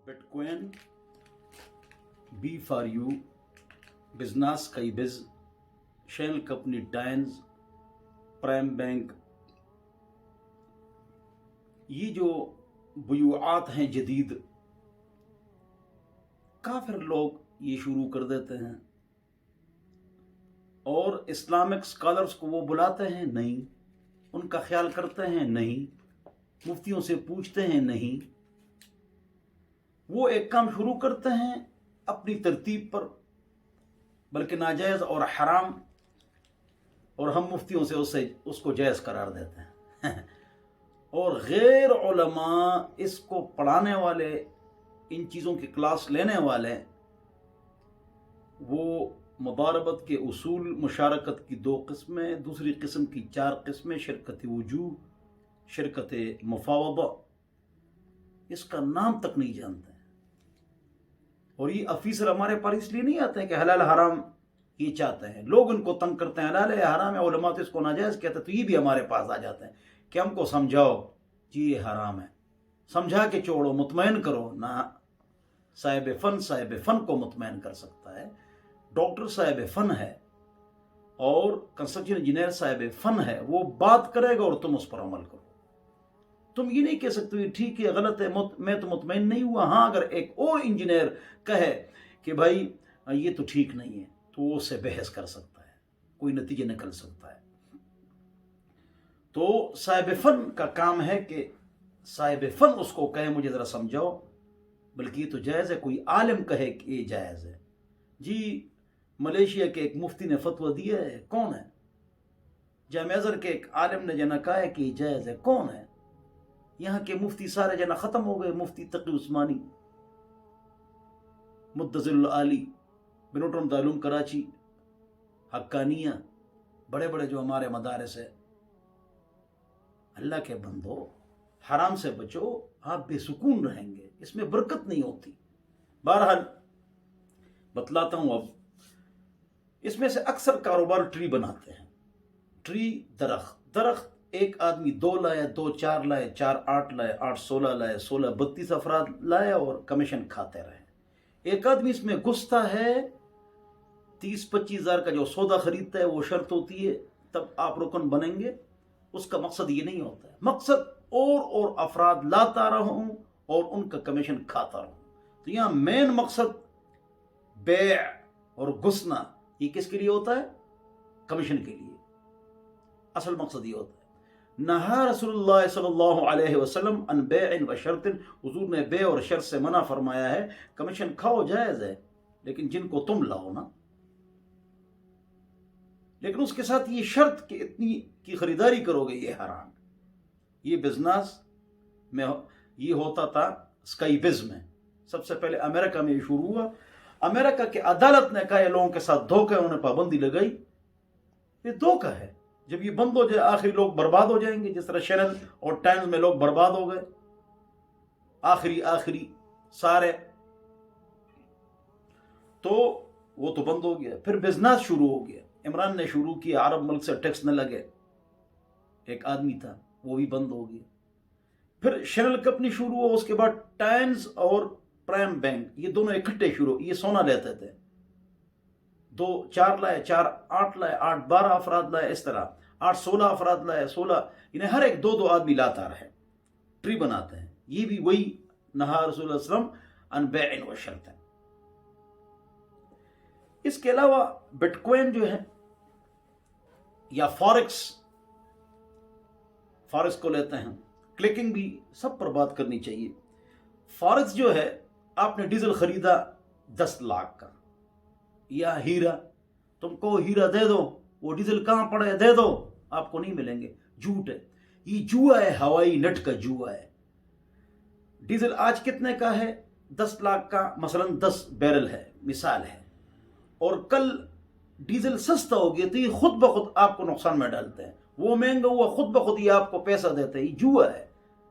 Bitcoin, B for you, business कई बिज, shell company times, prime bank, ये जो बुयुआत हैं जदीद, काफिर लोग ये शुरू कर देते हैं और इस्लामिक स्कॉलर्स को वो बुलाते हैं नहीं, उनका ख्याल करते हैं नहीं, मुफ्तियों से पूछते हैं नहीं, वो एक काम शुरू करते हैं अपनी तरतीब पर, बल्कि नाजायज़ और हराम, और हम मुफ्तियों से उसको जायज़ करार देते हैं और गैर उलमा इसको पढ़ाने वाले, इन चीज़ों की क्लास लेने वाले, वो मुदारबत के उसूल, मुशारकत की 2 किस्में, दूसरी किस्म की 4 किस्में, शिरकत वजूह, शिरकत मुफावदा, इसका नाम तक नहीं जानते हैं। और ये अफीसर हमारे पास इसलिए नहीं आते हैं कि हलाल हराम ये चाहते हैं, लोग इनको तंग करते हैं, हलाल है हराम है, उलमा तो इसको नाजायज़ कहते हैं, तो ये भी हमारे पास आ जाते हैं कि हमको समझाओ जी ये हराम है, समझा के छोड़ो, मुतमईन करो ना। साहिब फ़न को मुतमईन कर सकता है, डॉक्टर साहिब फ़न है और कंस्ट्रक्शन इंजीनियर साहिब फ़न है, वो बात करेगा और तुम उस पर अमल करो। तुम ये नहीं कह सकते ठीक है गलत है, मैं तो मुतमईन नहीं हुआ। हाँ, अगर एक और इंजीनियर कहे कि भाई ये तो ठीक नहीं है, तो वो उससे बहस कर सकता है, कोई नतीजा निकल सकता है। तो साहिब फ़न का काम है कि साहिब फ़न उसको कहे मुझे ज़रा समझाओ, बल्कि ये तो जायज़ है, कोई आलिम कहे कि ये जायज़ है। जी मलेशिया के एक मुफ्ती ने फतवा दिया है, कौन है? जामिया अज़हर के एक आलिम ने जना कहा है कि जायज़ है, कौन है? यहाँ के मुफ्ती सारे जना ख़त्म हो गए, मुफ्ती तकी उस्मानी, मुद्दज़िल आली, बिनोटन दालूम कराची, हक्कानिया, बड़े बड़े जो हमारे मदारस है। अल्लाह के बंदो, हराम से बचो, आप बेसुकून रहेंगे, इसमें बरकत नहीं होती। बहरहाल बतलाता हूँ अब। इसमें से अक्सर कारोबार ट्री बनाते हैं, ट्री दरख्त, एक आदमी 2 लाए, 2 4 लाए, 4 8 लाए, 8 16 लाए, 16 32 अफराद लाए और कमीशन खाते रहे। एक आदमी इसमें घुसता है, 30-25 हज़ार का जो सौदा खरीदता है, वो शर्त होती है तब आप रुकन बनेंगे। उसका मकसद ये नहीं होता है, मकसद और अफराद लाता रहूं और उनका कमीशन खाता रहूं। तो यहाँ मेन मकसद बेअ और घुसना, ये किसके लिए होता है? कमीशन के लिए। असल मकसद ये होता है। नहा रसूलुल्लाह सल्लल्लाहु अलैहि वसल्लम अन बैइन व शर्तिन, हुजूर ने बे और शर्त से मना फरमाया है। कमीशन खाओ जायज़ है, लेकिन जिनको तुम लाओ ना, लेकिन उसके साथ ये शर्त कि इतनी की खरीदारी करोगे, ये हराम। ये बिजनेस में ये होता था स्काई बिज में, सबसे पहले अमेरिका में ये शुरू हुआ। अमेरिका की अदालत ने कहा लोगों के साथ धोखा है, उन्होंने पाबंदी लगाई। ये धोखा है, जब ये बंद हो जाए आखिरी लोग बर्बाद हो जाएंगे, जिस तरह चैनल और टाइम्स में लोग बर्बाद हो गए आखिरी सारे। तो वो तो बंद हो गया, फिर बिजनेस शुरू हो गया। इमरान ने शुरू किया, अरब मुल्क से टैक्स न लगे, एक आदमी था, वो भी बंद हो गया। फिर शेल कंपनी शुरू हुआ, उसके बाद टाइम्स और प्राइम बैंक, ये दोनों इकट्ठे शुरू। ये सोना लेते थे, 2 4 लाए, 4 8 लाए, 8 12 अफराद लाए, इस तरह 8 16 अफराद लाए, 16, इन्हें हर एक 2 आदमी लाता रहे, ट्री बनाते हैं। ये भी वही नहा रसूलुल्लाह सल्लल्लाहु अलैहि वसल्लम अन बैइन व शर्त है। इसके अलावा बिटकॉइन जो है या फॉरेक्स को लेते हैं, क्लिकिंग भी सब पर बात करनी चाहिए। फॉरेक्स जो है, आपने डीजल खरीदा 10 लाख का, या हीरा, तुमको हीरा दे दो, वो डीजल कहां पड़े दे दो, आपको नहीं मिलेंगे, झूठ है। ये जुआ है, हवाई नट का जुआ है। डीजल आज कितने का है? 10 लाख का मसलन 10 बैरल है, मिसाल है, और कल डीजल सस्ता हो गया तो ये खुद ब खुद आपको नुकसान में डालते हैं। वो महंगा हुआ, खुद ब खुद ये आपको पैसा देते हैं। ये जुआ है,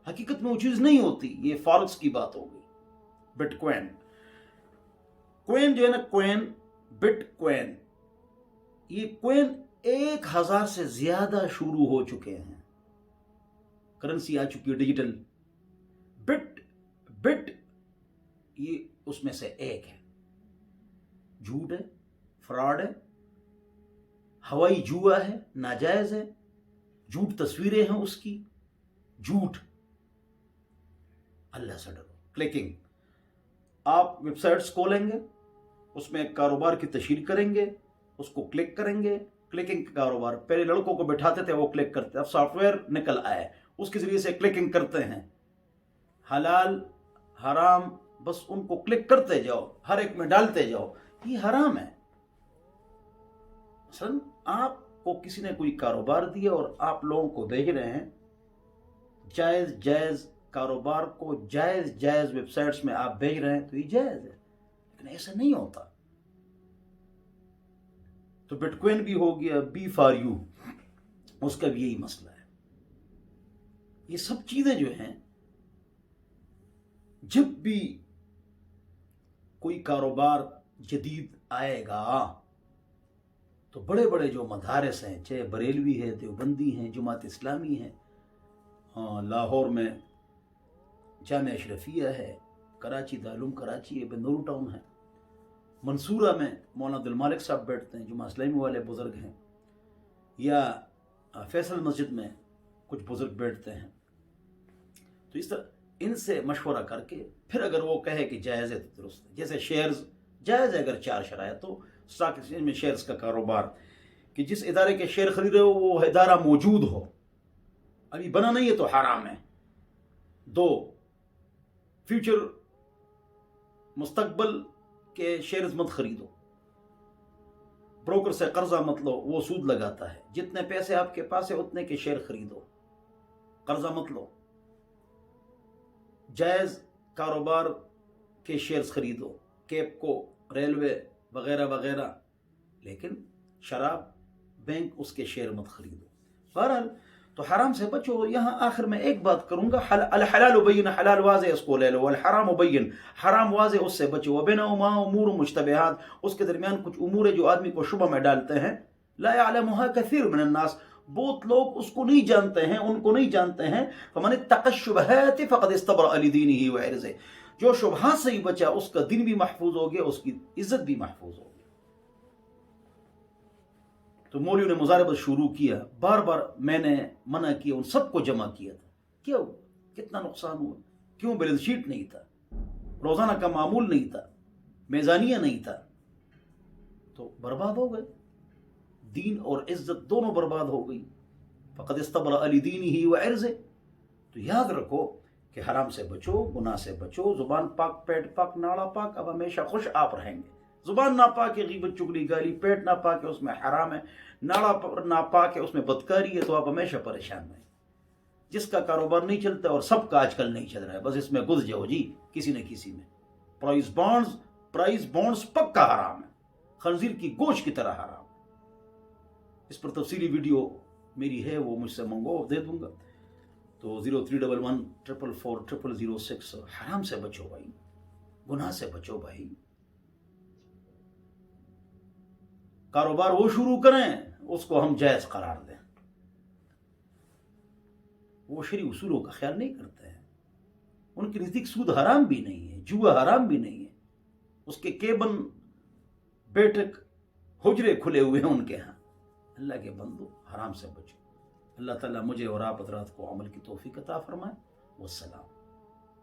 हकीकत में वो चीज नहीं होती। ये फॉरेक्स की बात हो गई। बिटकॉइन जो है ना, बिटकॉइन, ये कॉइन 1000 से ज्यादा शुरू हो चुके हैं, करेंसी आ चुकी है डिजिटल। बिट یہ اس میں سے ایک ہے. جھوٹ ہے، فراڈ ہے، ہوائی جوا ہے، ناجائز ہے، جھوٹ تصویریں ہیں اس کی، جھوٹ. اللہ سے ڈرو. کلکنگ، آپ ویب سائٹس کھولیں گے، اس میں ایک کاروبار کی تشہیر کریں گے، اس کو کلک کریں گے. کلکنگ کا کاروبار پہلے لڑکوں کو بٹھاتے تھے، وہ کلک کرتے، اب سافٹ ویئر نکل آئے، اس کے ذریعے سے کلکنگ کرتے ہیں. حلال حرام بس ان کو کلک کرتے جاؤ، ہر ایک میں ڈالتے جاؤ، یہ حرام ہے. مثلا آپ کو کسی نے کوئی کاروبار دیا اور آپ لوگوں کو بھیج رہے ہیں، جائز کاروبار کو جائز ویب سائٹس میں آپ بھیج رہے ہیں تو یہ جائز ہے، لیکن ایسا نہیں ہوتا. تو بٹ کوئن بھی ہو گیا، بی فار یو، اس کا بھی یہی مسئلہ ہے. یہ سب چیزیں جو ہیں، جب بھی کوئی کاروبار جدید آئے گا تو بڑے بڑے جو مدارس ہیں، چاہے بریلوی ہے، دیوبندی ہیں، جماعت اسلامی ہے، لاہور میں جامعہ اشرفیہ ہے، کراچی دارالعلوم کراچی ہے، بنور ٹاؤن ہے، منصورہ میں مولانا عبد المالک صاحب بیٹھتے ہیں، جماعت اسلامی والے بزرگ ہیں، یا فیصل مسجد میں کچھ بزرگ بیٹھتے ہیں. تو اس طرح ان سے مشورہ کر کے پھر اگر وہ کہے کہ جائز ہے تو درست ہے. جیسے شیئرز جائز ہے اگر 4 شرائط تو اسٹاک ایکسچینج میں شیئرز کا کاروبار، کہ جس ادارے کے شیئر خرید رہے ہو وہ ادارہ موجود ہو، ابھی بنا نہیں ہے تو حرام ہے. 2، فیوچر مستقبل کے شیئرز مت خریدو، بروکر سے قرضہ مت لو، وہ سود لگاتا ہے. جتنے پیسے آپ کے پاس ہے اتنے کے شیئر خریدو، قرضہ مت لو. جائز کاروبار کے شیئرز خریدو، کیپ کو، ریلوے وغیرہ وغیرہ، لیکن شراب، بینک، اس کے شیئر مت خریدو. بہرحال تو حرام سے بچو. یہاں آخر میں ایک بات کروں گا، الحلال بین، حلال واضح اس کو لے لو، والحرام بین، حرام واضح اس سے بچو. وبینہما امور مشتبہات، اس کے درمیان کچھ امور ہے جو آدمی کو شبہ میں ڈالتے ہیں. لا یعلمها کثیر من الناس، بہت لوگ اس کو نہیں جانتے ہیں، ان کو نہیں جانتے ہیں. فمن اتقى الشبہات فقد استبرأ لدینہ وعرضہ، جو شبہات سے ہی بچا اس کا دین بھی محفوظ ہو گیا، اس کی عزت بھی محفوظ ہو گئی. تو مولویوں نے مضاربت شروع کیا، بار بار میں نے منع کیا، ان سب کو جمع کیا تھا. کیا ہوا؟ کتنا نقصان ہوا؟ کیوں؟ بیلنس شیٹ نہیں تھا، روزانہ کا معمول نہیں تھا، میزانیہ نہیں تھا، تو برباد ہو گئے. دین اور عزت دونوں برباد ہو گئی. فقد استبرأ لدینہ وعرضہ. تو یاد رکھو کہ حرام سے بچو، گناہ سے بچو. زبان پاک، پیٹ پاک، ناڑا پاک، اب ہمیشہ خوش آپ رہیں گے. زبان ناپاک ہے، غیبت، چگلی، گالی. پیٹ ناپاک ہے، اس میں حرام ہے. ناڑا ناپاک ہے، اس میں بدکاری ہے، تو آپ ہمیشہ پریشان رہیں. جس کا کاروبار نہیں چلتا اور سب کا آج کل نہیں چل رہا ہے، بس اس میں گھس جاؤ جی، کسی نہ کسی میں. پرائز بانڈز پکا حرام ہے، خنزیر کی گوشت کی طرح حرام. اس پر تفصیلی ویڈیو میری ہے، وہ مجھ سے منگو، دے دوں گا. تو 0311 444 006. حرام سے بچو بھائی، گناہ سے بچو بھائی. کاروبار وہ شروع کریں اس کو ہم جائز قرار دیں. وہ شرعی اصولوں کا خیال نہیں کرتے ہیں. ان کے نزدیک سود حرام بھی نہیں ہے، جوا حرام بھی نہیں ہے. اس کے کیبن، بیٹھک، حجرے کھلے ہوئے ہیں ان کے ہاں. اللہ کے بندو، حرام سے بچو. اللہ تعالیٰ مجھے اور آپ حضرات کو عمل کی توفیق عطا فرمائے. والسلام.